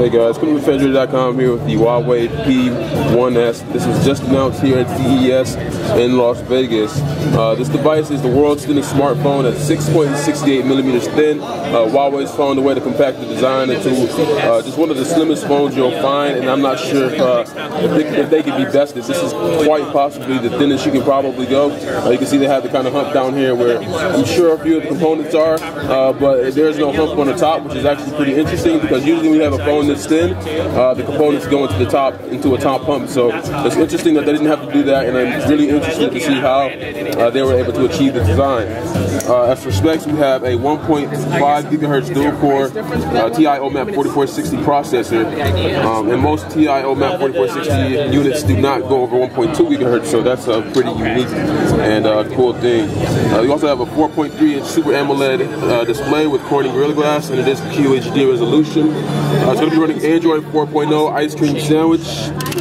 Hey guys, come to Android.com here with the Huawei P1S. This was just announced here at CES in Las Vegas. This device is the world's thinnest smartphone at 6.68 millimeters thin. Huawei's found a way to compact the design into just one of the slimmest phones you'll find, and I'm not sure if they could be bested. This is quite possibly the thinnest you can probably go. You can see they have the kind of hump down here where I'm sure a few of the components are, but there's no hump on the top, which is actually pretty interesting because usually when you have a phone this thin, the components go into the top, into a top hump. So it's interesting that they didn't have to do that, and I'm really interested to see how they were able to achieve the design. As for specs, we have a 1.5 gigahertz dual-core TI OMAP 4460 processor, and most TI OMAP 4460 units do not go over 1.2 gigahertz, so that's a pretty unique and cool thing. We also have a 4.3-inch Super AMOLED display with Corning Gorilla Glass, and it is QHD resolution. It's going to be running Android 4.0 Ice Cream Sandwich.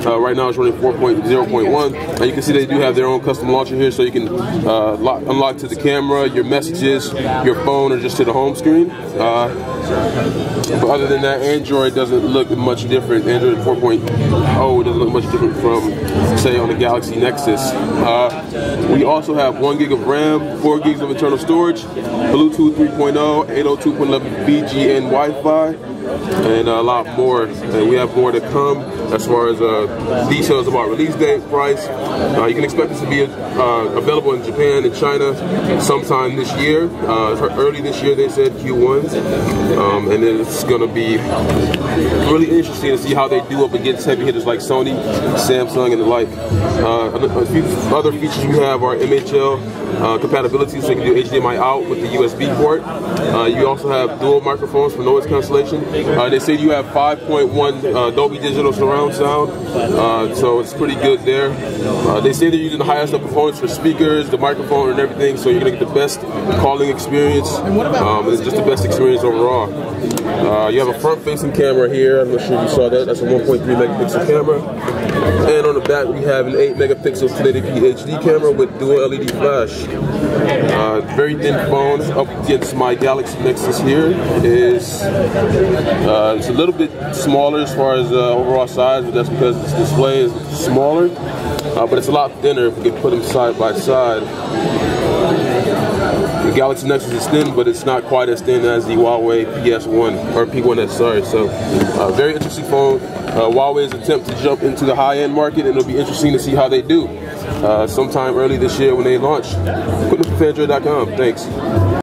Right now it's running 4.0.1. You can see they do have their own custom launcher here, so you can unlock to the camera, your messages, your phone, or just to the home screen. But other than that, Android doesn't look much different. Android 4.0 doesn't look much different from, say, on the Galaxy Nexus. We also have 1 gig of RAM, 4 gigs of internal storage, Bluetooth 3.0, 802.11 BGN Wi-Fi, and a lot more. And we have more to come as far as details about release date, price. You can expect this to be available in Japan and China sometime this year. Early this year, they said Q1. And then it's going to be really interesting to see how they do up against heavy hitters like Sony, Samsung, and the like. A few other features we have are MHL compatibility, so you can do HDMI out with the USB port. You also have dual microphones for noise cancellation. They say you have 5.1 Dolby Digital surround sound, so it's pretty good there. They say they're using the highest of performance for speakers, the microphone, and everything, so you're going to get the best calling experience. It's just the best experience overall. You have a front-facing camera here. I'm not sure if you saw that. That's a 1.3 megapixel camera. And on the back, we have an 8 megapixel 1080p HD camera with dual LED flash. Very thin phone. Up against my Galaxy Nexus here is it's a little bit smaller as far as overall size, but that's because this display is smaller. But it's a lot thinner if we can put them side by side. The Galaxy Nexus is thin, but it's not quite as thin as the Huawei PS1 or P1S. Sorry. So, very interesting phone. Huawei's attempt to jump into the high-end market, and it'll be interesting to see how they do sometime early this year when they launch. Put them on Android.com. Thanks.